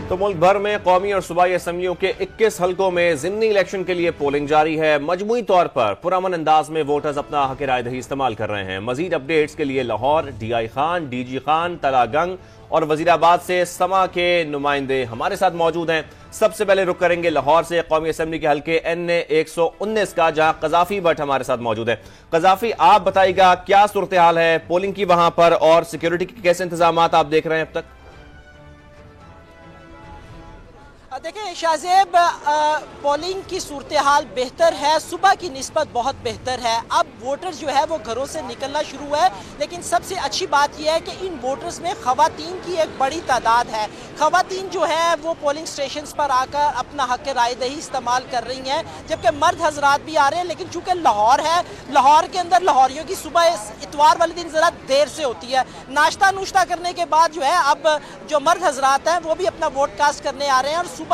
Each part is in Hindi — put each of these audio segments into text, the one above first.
तो मुल्क भर में कौमी और सूबाई असम्बलियों के 21 हलकों में ज़िमनी इलेक्शन के लिए पोलिंग जारी है। मजमूई तौर पर पुरअमन अंदाज में वोटर्स अपना हक राय दही इस्तेमाल कर रहे हैं। मजीद अपडेट्स के लिए लाहौर, DI खान, DG खान, तलागंग और वजीराबाद से समा के नुमाइंदे हमारे साथ मौजूद हैं। सबसे पहले रुक करेंगे लाहौर से कौमी असम्बली के हल्के NA 119 का, जहां कजाफी भट्ट हमारे साथ मौजूद है। कजाफी, आप बताइएगा क्या सूरत हाल है पोलिंग की वहां पर और सिक्योरिटी के कैसे इंतजाम आप देख रहे हैं अब तक? देखिए शाहजेब, पोलिंग की सूरत हाल बेहतर है, सुबह की निस्बत बहुत बेहतर है। अब वोटर जो है वो घरों से निकलना शुरू है, लेकिन सबसे अच्छी बात यह है कि इन वोटर्स में खवातीन की एक बड़ी तादाद है। खवातीन जो है वो पोलिंग स्टेशंस पर आकर अपना हक राय दही इस्तेमाल कर रही हैं, जबकि मर्द हजरात भी आ रहे हैं। लेकिन चूंकि लाहौर है, लाहौर के अंदर लाहौरियों की सुबह इतवार वाले दिन ज़रा देर से होती है। नाश्ता नुश्ता करने के बाद जो है अब जो मर्द हजरात हैं वो भी अपना वोट कास्ट करने आ रहे हैं। और सुबह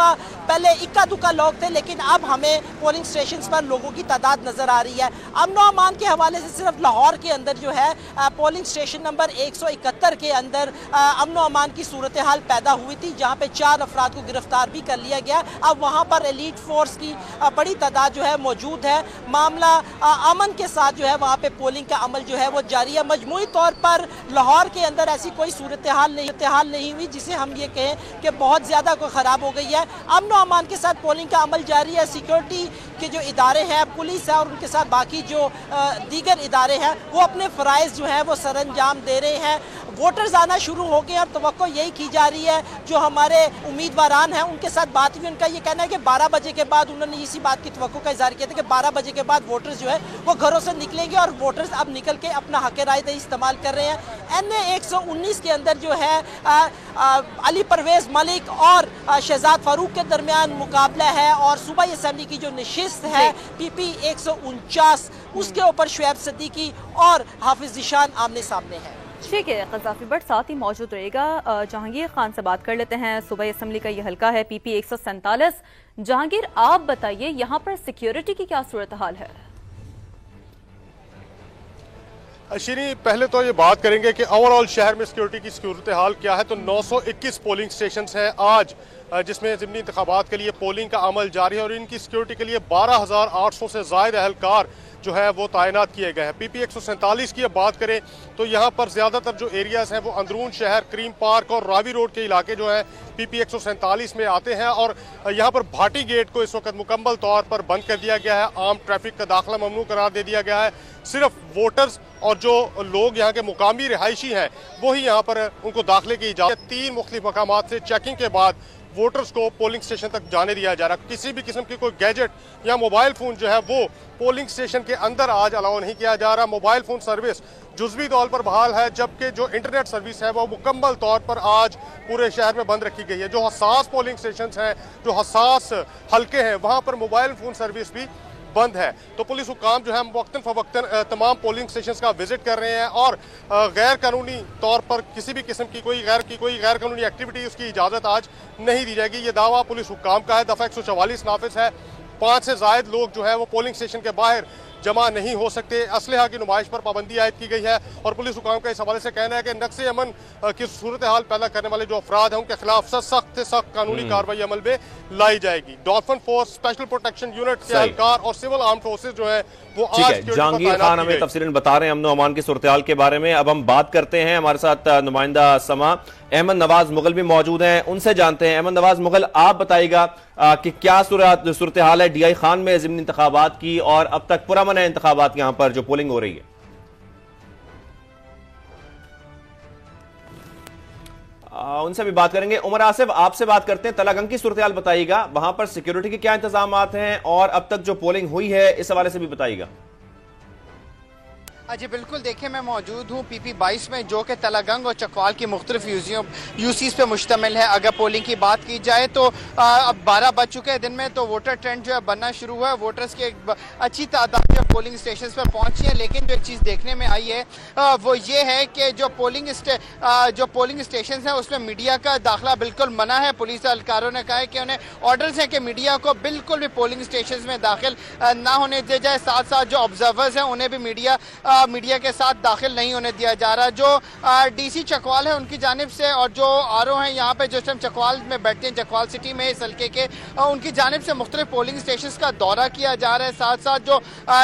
पहले इक्का दुक्का लोग थे, लेकिन अब हमें पोलिंग स्टेशंस पर लोगों की तादाद नजर आ रही है। अमन और अमान के हवाले से सिर्फ लाहौर के अंदर जो है पोलिंग स्टेशन नंबर 171 के अंदर अमन और अमान की सूरत हाल पैदा हुई थी, जहां पे 4 अफराद को गिरफ्तार भी कर लिया गया। अब वहां पर एलीट फोर्स की बड़ी तादाद जो है मौजूद है। मामला अमन के साथ जो है वहां पे पोलिंग का अमल जो है वो जारी है। मजमूई तौर पर लाहौर के अंदर ऐसी कोई सूरत हाल नहीं हुई जिसे हम ये कहें कि बहुत ज्यादा कोई खराब हो गई है। अमन और अमान के साथ पोलिंग का अमल जारी है। सिक्योरिटी के जो इदारे हैं, पुलिस है और उनके साथ बाकी जो दीगर इदारे हैं, वो अपने फ़राइज़ जो हैं वो सरअंजाम दे रहे हैं। वोटर्स आना शुरू हो गए और तवक्को यही की जा रही है। जो हमारे उम्मीदवारान हैं उनके साथ बात हुई, उनका ये कहना है कि 12 बजे के बाद उन्होंने इसी बात की तवक्को का इज़हार किया था कि 12 बजे के बाद वोटर्स जो है वो घरों से निकलेंगे और वोटर्स अब निकल के अपना हक राय दही इस्तेमाल कर रहे हैं। NA 119 के अंदर जो है अली परवेज़ मलिक और शहजाद फारूक के दरमियान मुकाबला है और सूबाई असम्बली की जो नशिस्त है PP 149 उसके ऊपर शुएब सिद्दीकी और हाफिज ज़ीशान आमने सामने है। ठीक है कजाफी भट्ट साथ ही मौजूद रहेगा। जहांगीर खान से बात कर लेते हैं। सूबाई असम्बली का ये हल्का है PP 147। जहांगीर, आप बताइए यहाँ पर सिक्योरिटी की क्या सूरत हाल है? अशीनी, पहले तो ये बात करेंगे कि ओवरऑल शहर में सिक्योरिटी की सूरत हाल क्या है। तो 921 पोलिंग स्टेशन हैं आज, जिसमें ज़िमनी इंतखाबात के लिए पोलिंग का अमल जारी है और इनकी सिक्योरिटी के लिए 12,800 से ज़ायद एहलकार जो है वो तैनात किए गए हैं। PP 147 की अब बात करें तो यहाँ पर ज़्यादातर जो एरियाज़ हैं वो अंदरून शहर, क्रीम पार्क और रावी रोड के इलाके जो हैं PP 147 में आते हैं और यहाँ पर भाटी गेट को इस वक्त मुकम्मल तौर पर बंद कर दिया गया है। आम ट्रैफिक का दाखिला ममनू करार दे दिया गया है। सिर्फ वोटर्स और जो लोग यहाँ के मुकामी रिहायशी हैं वही यहाँ पर उनको दाखिले की इजाज़त। 3 मुख्तलिफ मकामात से चेकिंग के बाद वोटर्स को पोलिंग स्टेशन तक जाने दिया जा रहा। किसी भी किस्म की कोई गैजेट या मोबाइल फ़ोन जो है वो पोलिंग स्टेशन के अंदर आज अलाउ नहीं किया जा रहा। मोबाइल फ़ोन सर्विस जुज़वी तौर पर बहाल है, जबकि जो इंटरनेट सर्विस है वो मुकम्मल तौर पर आज पूरे शहर में बंद रखी गई है। जो हसास पोलिंग स्टेशन हैं, जो हसास हल्के हैं, वहाँ पर मोबाइल फ़ोन सर्विस भी बंद है। तो पुलिस हुकाम जो है वक्तन फवक्तन तमाम पोलिंग स्टेशंस का विजिट कर रहे हैं और गैर कानूनी तौर पर किसी भी किस्म की कोई गैर कानूनी एक्टिविटी उसकी इजाज़त आज नहीं दी जाएगी। ये दावा पुलिस हुकाम का है। दफ़ा 144 नाफिज है। 5 से ज़ायद लोग जो है वो पोलिंग स्टेशन के बाहर जमा नहीं हो सकते। असलहा की नुमाइश पर पाबंदी आयद की गई है और पुलिस हुकाम का इस हवाले से कहना है कि नक्शे अमन की सूरत हाल पैदा करने वाले जो अफराद हैं उनके खिलाफ सख्त से सख्त कानूनी कार्रवाई अमल में लाई जाएगी। Dolphin force, special protection unit के एहलकार और सिविल आर्म फोर्सेज जो है वो आज जहांगीर खान हमें तफसीलन बता रहे हैं अमन अमान की सूरत हाल के बारे में। अब हम बात करते हैं, हमारे साथ नुमाइंदा समा अहमद नवाज मुगल भी मौजूद हैं, उनसे जानते हैं। अहमद नवाज मुगल, आप बताइएगा कि क्या सूरत हाल है DI खान में ज़िमनी इंतखाबात की और अब तक पुरअमन है इंतखाबात यहाँ पर जो पोलिंग हो रही है? उनसे भी बात करेंगे। उमर आसिफ, आपसे बात करते हैं। तलागंग की सूरत हाल बताइएगा, वहां पर सिक्योरिटी के क्या इंतजाम हैं और अब तक जो पोलिंग हुई है इस हवाले से भी बताइएगा। जी बिल्कुल, देखिए मैं मौजूद हूँ PP 22 में, जो कि तलागंग और चकवाल की मुख्तलिफ यूसीज पे मुश्तमिल है। अगर पोलिंग की बात की जाए तो अब 12 बज चुके हैं दिन में, तो वोटर ट्रेंड जो है बनना शुरू हुआ है। वोटर्स की एक अच्छी तादाद जो पोलिंग स्टेशन पर पहुंची है, लेकिन जो एक चीज़ देखने में आई है वो ये है कि जो पोलिंग स्टेशन है उसमें मीडिया का दाखिला बिल्कुल मना है। पुलिस एहलकारों ने कहा है कि उन्हें ऑर्डर्स हैं कि मीडिया को बिल्कुल भी पोलिंग स्टेशन में दाखिल ना होने दिया जाए। साथ साथ जो ऑब्जर्वर्स हैं उन्हें भी मीडिया मीडिया के साथ दाखिल नहीं होने दिया जा रहा। जो डीसी चकवाल है उनकी जानिब से और जो आरओ हैं यहाँ पे जिस टाइम चकवाल में बैठते हैं, चकवाल सिटी में इस हल्के के, उनकी जानिब से मुख्तलिफ पोलिंग स्टेशन का दौरा किया जा रहा है। साथ साथ जो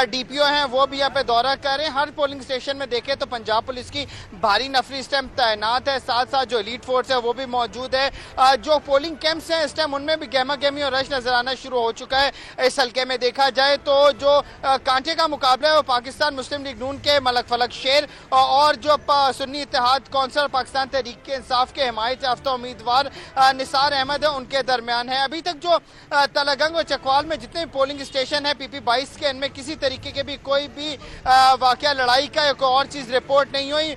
डीपीओ हैं वो भी यहाँ पे दौरा कर रहे हैं। हर पोलिंग स्टेशन में देखें तो पंजाब पुलिस की भारी नफरी इस टाइम तैनात है। साथ साथ जो एलीट फोर्स है वो भी मौजूद है। जो पोलिंग कैंप्स हैं इस टाइम उनमें भी गहमा गहमी और रश नजर आना शुरू हो चुका है। इस हल्के में देखा जाए तो जो कांटे का मुकाबला है वो पाकिस्तान मुस्लिम लीग नून के मलक फलक शेर और जो सुन्नी इत्तेहाद कौंसिल पाकिस्तान तहरीक इंसाफ के हिमायत याफ्ता उम्मीदवार निसार अहमद है उनके दरमियान है। अभी तक जो तलगंग और चकवाल में जितने पोलिंग स्टेशन है PP 22 के, इनमें किसी तरीके के भी कोई भी वाकया लड़ाई का या कोई और चीज रिपोर्ट नहीं हुई।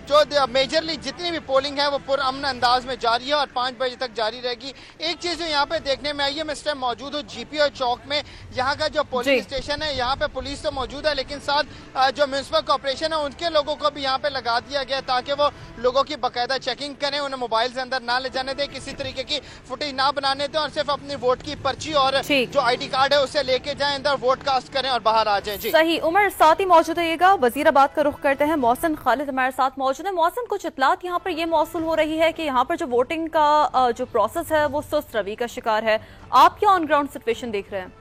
जो मेजरली जितनी भी पोलिंग है वो पुरअमन अंदाज में जारी है और 5 बजे तक जारी रहेगी। एक चीज जो यहाँ पे देखने में आई है, मैं इस टाइम मौजूद हूँ GPO चौक में। यहाँ का जो पोलिंग स्टेशन है यहाँ पे पुलिस तो मौजूद है, लेकिन साथ जो म्युनिसिपल कॉर्पोरेशन है उनके लोगों को भी यहाँ पे लगा दिया गया ताकि वो लोगों की बाकायदा चेकिंग करें, उन्हें मोबाइल से अंदर ना ले जाने दें, किसी तरीके की फुटेज ना बनाने दें और सिर्फ अपनी वोट की पर्ची और जो ID कार्ड है उसे लेके जाएं, अंदर वोट कास्ट करें और बाहर आ जाएं। जी सही। उमर साथ ही मौजूद रहिएगा। वजीराबाद का रुख करते हैं। मौसम खालिद हमारे साथ मौजूद है। मौसम, कुछ इतलात यहाँ पर ये मौसूल हो रही है कि यहाँ पर जो वोटिंग का जो प्रोसेस है वो सुस्त रवि का शिकार है। आप क्या ऑन ग्राउंड सिचुएशन देख रहे हैं?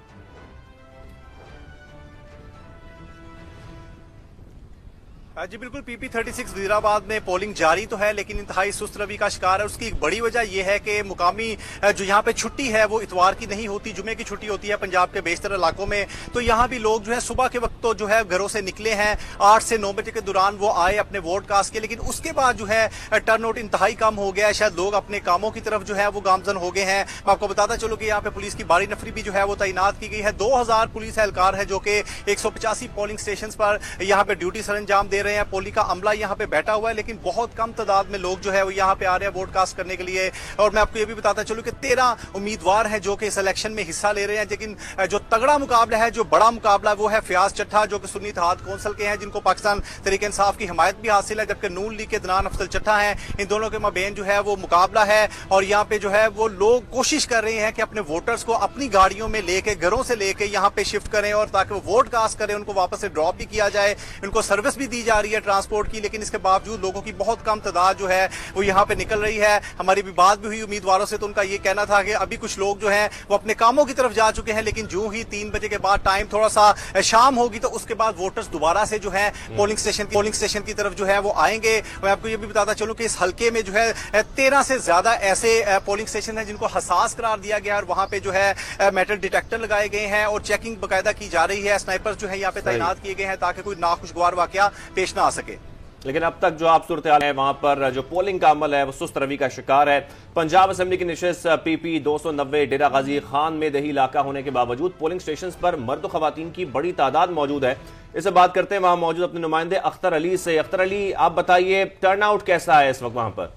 जी बिल्कुल, PP 36 वजीराबाद में पोलिंग जारी तो है लेकिन इंतहाई सुस्त रवि का शिकार है। उसकी एक बड़ी वजह यह है कि मुकामी जो यहाँ पे छुट्टी है वो इतवार की नहीं होती, जुमे की छुट्टी होती है पंजाब के बेशतर इलाकों में। तो यहाँ भी लोग जो है सुबह के वक्त तो जो है घरों से निकले हैं, 8 से 9 बजे के दौरान वो आए अपने वोट कास्ट के, लेकिन उसके बाद जो है टर्नआउट इंतहाई कम हो गया है। शायद लोग अपने कामों की तरफ जो है वो गामजन हो गए हैं। मैं आपको बताता चलूं कि यहाँ पे पुलिस की भारी नफरी भी जो है वो तैनात की गई है। 2000 पुलिस एहलकार है जो कि 185 पोलिंग स्टेशन पर यहाँ पे ड्यूटी सर अंजाम दे रहे हैं। पोलिंग का अमला यहाँ पे बैठा हुआ है, लेकिन बहुत कम तादाद में लोग जो है वो यहाँ पे आ रहे हैं वोट कास्ट करने के लिए। और मैं आपको ये भी बताता चलूं कि 13 उम्मीदवार हैं जो कि इस इलेक्शन में हिस्सा ले रहे हैं, लेकिन जो तगड़ा मुकाबला है, जो बड़ा मुकाबला वो है फयाज चट्ठा जो कि सुन्नी इत्तेहाद कौंसिल के हैं, जिनको पाकिस्तान तहरीक इंसाफ की हिमायत भी हासिल है, जबकि नून लीग के दनान अफजल चट्ठा हैं। इन दोनों के माबेन जो है वो मुकाबला है और यहाँ पे जो है वो लोग कोशिश कर रहे हैं कि अपने वोटर्स को अपनी गाड़ियों में लेके, घरों से लेके यहाँ पे शिफ्ट करें और ताकि वो वोट कास्ट करें, उनको वापस से ड्रॉप भी किया जाए। उनको सर्विस भी दी जा रही है ट्रांसपोर्ट की, लेकिन इसके बावजूद लोगों की बहुत कम तादाद जो है वो यहाँ पे निकल रही है। हमारी भी बात भी हुई उम्मीदवारों से, तो उनका ये कहना था कि अभी कुछ लोग जो हैं वो अपने कामों की तरफ जा चुके हैं, लेकिन जो ही 3 बजे के बाद टाइम थोड़ा सा शाम होगी तो उसके बाद वोटर्स दोबारा से जो है पोलिंग स्टेशन की तरफ जो है वो आएंगे। मैं आपको ये भी बताता चलूं कि इस हल्के में जो है 13 से ज्यादा ऐसे पोलिंग स्टेशन है जिनको हसास करार दिया गया और वहां पे जो है मेटल डिटेक्टर लगाए गए हैं और चेकिंग बाकायदा की जा रही है। स्नाइपर्स जो है यहाँ पे तैनात किए गए हैं ताकि कोई नाखुशगवार वाकया पेश ना आ सके। लेकिन अब तक जो आप सूरत हाल है वहां पर जो पोलिंग का अमल है वो सुस्त रवि का शिकार है। पंजाब असेंबली की नशिस्त PP 290 डेरा गाजी खान में दही इलाका होने के बावजूद पोलिंग स्टेशन पर मर्द खवातीन की बड़ी तादाद मौजूद है। इससे बात करते हैं वहां मौजूद अपने नुमाइंदे अख्तर अली से। अख्तर अली, आप बताइए टर्नआउट कैसा है इस वक्त वहां पर?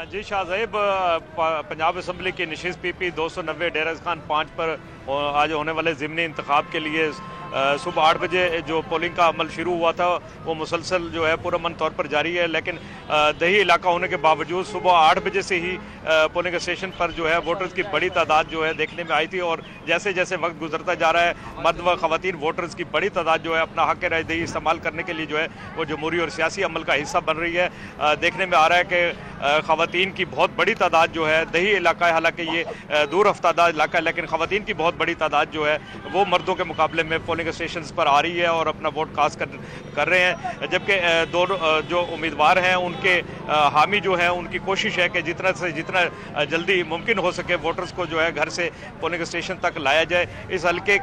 जी शाहजेब, पंजाब असम्बली की नशिस्त PP 290 डेरा खान 5 पर आज होने वाले ज़िमनी इंतखाब के लिए सुबह 8 बजे जो पोलिंग का अमल शुरू हुआ था वो मुसलसल जो है पुरअमन तौर पर जारी है। लेकिन दही इलाका होने के बावजूद सुबह 8 बजे से ही पोलिंग स्टेशन पर जो है वोटर्स की बड़ी तादाद जो है देखने में आई थी और जैसे जैसे वक्त गुजरता जा रहा है मर्द व ख़वातीन वोटर्स की बड़ी तादाद जो है अपना हक राय दही इस्तेमाल करने के लिए जो है वो जमहूरी और सियासी अमल का हिस्सा बन रही है। देखने में आ रहा है कि ख़वातीन की बहुत बड़ी तादाद जो है, दही इलाका है हालांकि ये दूर अफ्तादा इलाका है, लेकिन ख़वातीन की बहुत बड़ी तादाद जो है वो मर्दों के मुकाबले में पोलिंग स्टेशन पर आ रही है और अपना वोट कास्ट कर रहे हैं। जबकि दोनों जो उम्मीदवार हैं उनके हामी जो है उनकी कोशिश है कि जितना से जितना जल्दी मुमकिन हो सके वोटर्स को जो है घर से पोलिंग स्टेशन तक लाया जाए। इस हल्के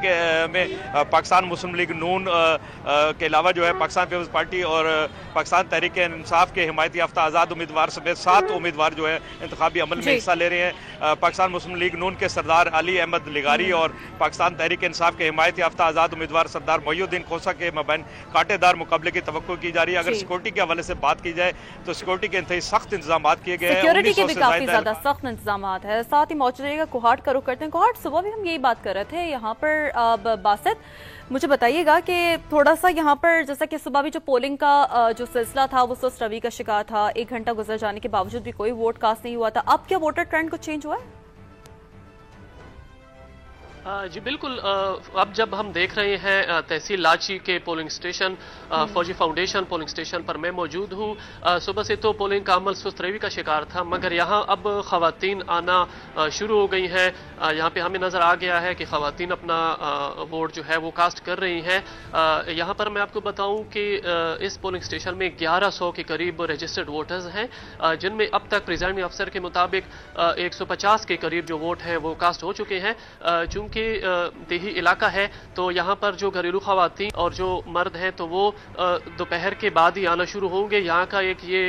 में पाकिस्तान मुस्लिम लीग नून के अलावा जो है पाकिस्तान पीपल्स पार्टी और पाकिस्तान तहरीक इंसाफ के हिमायत याफ्ता आज़ाद उम्मीदवार समेत 7 उम्मीदवार जो है इंतखाबी अमल में हिस्सा ले रहे हैं। पाकिस्तान मुस्लिम लीग नून के सरदार अली अहमद लिगारी और पाकिस्तान तहरीक इंसाफ के हिमायत याफ्ता आज़ाद उम्मीदवार सरदार मोहिउद्दीन खोसा के मबैन कांटेदार मुकाबले की तवक्को की जा रही है। अगर सिक्योरिटी के हवाले से बात की जाए तो सिक्योरिटी के इंतहाई सख्त इंतजाम किए गए हैं, सिक्योरिटी के भी काफी ज्यादा सख्त इंतजाम है। साथ ही मौजूद रहेगा कोहाट का रुख करते हैं। कोहाट, सुबह भी हम यही बात कर रहे थे यहाँ पर। बासित, मुझे बताइएगा कि थोड़ा सा यहाँ पर जैसा कि सुबह भी जो पोलिंग का जो सिलसिला था वो सुस्त रवि का शिकार था, 1 घंटा गुजर जाने के बावजूद भी कोई वोट कास्ट नहीं हुआ था। अब क्या वोटर ट्रेंड कुछ चेंज हुआ है? जी बिल्कुल। अब जब हम देख रहे हैं तहसील लाची के पोलिंग स्टेशन फौजी फाउंडेशन पोलिंग स्टेशन पर मैं मौजूद हूँ। सुबह से तो पोलिंग का अमल सुस्त रवि का शिकार था, मगर यहाँ अब खवातीन आना शुरू हो गई हैं। यहाँ पे हमें नजर आ गया है कि खवातीन अपना वोट जो है वो कास्ट कर रही हैं। यहाँ पर मैं आपको बताऊं कि इस पोलिंग स्टेशन में 1100 के करीब रजिस्टर्ड वोटर्स हैं, जिनमें अब तक प्रिजाइडिंग अफसर के मुताबिक 150 के करीब जो वोट हैं वो कास्ट हो चुके हैं। चूंकि देही इलाका है तो यहाँ पर जो घरेलू खवातीन और जो मर्द हैं तो वो दोपहर के बाद ही आना शुरू होंगे। यहाँ का एक ये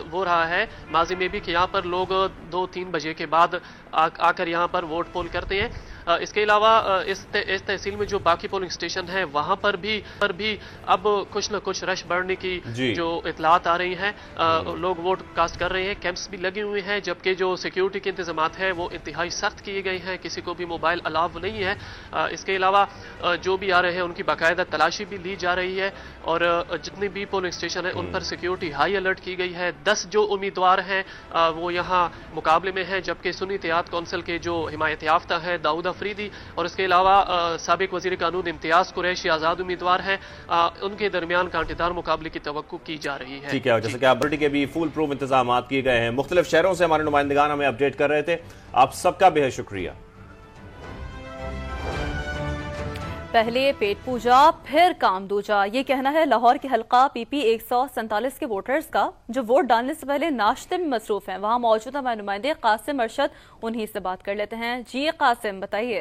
वो रहा है माजी में भी कि यहाँ पर लोग 2-3 बजे के बाद आकर यहाँ पर वोट पोल करते हैं। इसके अलावा इस तहसील में जो बाकी पोलिंग स्टेशन है वहां पर भी अब कुछ न कुछ रश बढ़ने की जो इतलात आ रही हैं। लोग वोट कास्ट कर रहे हैं, कैंप्स भी लगे हुए हैं, जबकि जो सिक्योरिटी के इंतजाम है वो इंतहाई सख्त किए गए हैं, किसी को भी मोबाइल अलाव नहीं है। इसके अलावा जो भी आ रहे हैं उनकी बाकायदा तलाशी भी ली जा रही है और जितने भी पोलिंग स्टेशन है उन पर सिक्योरिटी हाई अलर्ट की गई है। 10 जो उम्मीदवार हैं वो यहाँ मुकाबले में हैं, जबकि सुन्नी इत्तेहाद कौंसिल के जो हिमायत याफ्ता है दाऊद अफरीदी और इसके अलावा साबिक वजीर कानून इम्तियाज कुरैशी आजाद उम्मीदवार हैं, उनके दरमियान कांटेदार मुकाबले की तवक्को की जा रही है। ठीक है, जैसे कि आप बुलेटिन के भी फुल प्रूफ इंतजाम किए गए हैं, मुख्तलिफ शहरों से हमारे नुमाइंदगान हमें अपडेट कर रहे थे, आप सबका बेहद शुक्रिया। पहले पेट पूजा फिर काम दूजा, ये कहना है लाहौर के हल्का PP 147 के वोटर्स का, जो वोट डालने से पहले नाश्ते में मसरूफ हैं। वहां मौजूद हमारे नुमाइंदे कासिम अरशद, उन्हीं से बात कर लेते हैं। जी कासिम, बताइए।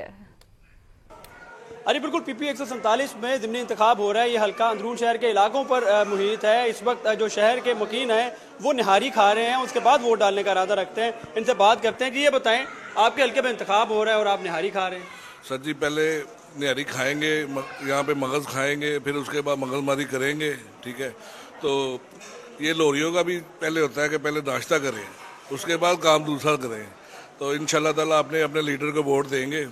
अरे बिल्कुल, PP 147 में ज़िमनी इंतखाब हो रहा है। ये हल्का अंदरून शहर के इलाकों पर मुहित है। इस वक्त जो शहर के मुकीन हैं वो निहारी खा रहे हैं, उसके बाद वोट डालने का इरादा रखते हैं। इनसे बात करते हैं। जी ये बताएं, आपके हल्के में इंतखाब हो रहा है और आप निहारी खा रहे हैं। सर जी, पहले निहारी खाएंगे, यहाँ पे मगज़ खाएंगे, फिर उसके बाद मगज़मारी करेंगे। ठीक है, तो ये लोरियों का भी पहले होता है कि पहले नाश्ता करें, उसके बाद काम दूसरा करें। तो इंशाल्लाह ताला अपने अपने लीडर को वोट देंगे।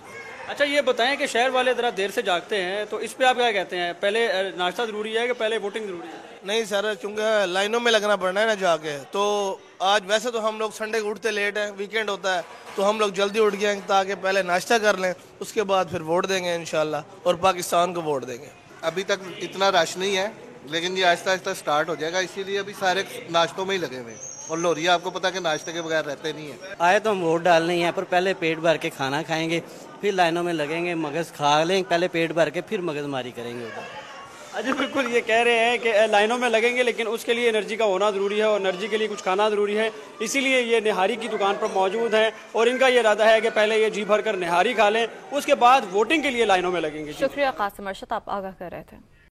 अच्छा ये बताएं कि शहर वाले ज़रा देर से जागते हैं, तो इस पे आप क्या कहते हैं, पहले नाश्ता ज़रूरी है कि पहले वोटिंग ज़रूरी है? नहीं सर, चूँकि लाइनों में लगना पड़ना है ना जाके, तो आज वैसे तो हम लोग संडे को उठते लेट हैं, वीकेंड होता है, तो हम लोग जल्दी उठ गए ताकि पहले नाश्ता कर लें, उसके बाद फिर वोट देंगे इंशाल्लाह, और पाकिस्तान को वोट देंगे। अभी तक इतना रश नहीं है, लेकिन ये आहिस्ता आहिस्ता स्टार्ट हो जाएगा, इसीलिए अभी सारे नाश्तों में ही लगे हुए हैं। और लोरिया आपको पता है कि नाश्ते के बगैर रहते नहीं है। आए तो हम वोट डालने ही हैं, पर पहले पेट भर के खाना खाएंगे, फिर लाइनों में लगेंगे, मगज़ खा लेंगे, पहले पेट भर के फिर मगज़मारी करेंगे उधर। अच्छा बिल्कुल, ये कह रहे हैं कि लाइनों में लगेंगे, लेकिन उसके लिए एनर्जी का होना ज़रूरी है और एनर्जी के लिए कुछ खाना ज़रूरी है, इसीलिए ये निहारी की दुकान पर मौजूद हैं और इनका ये इरादा है कि पहले ये जी भर कर निहारी खा लें, उसके बाद वोटिंग के लिए लाइनों में लगेंगे। शुक्रिया कासिम अरशद, आप आगाह कर रहे थे।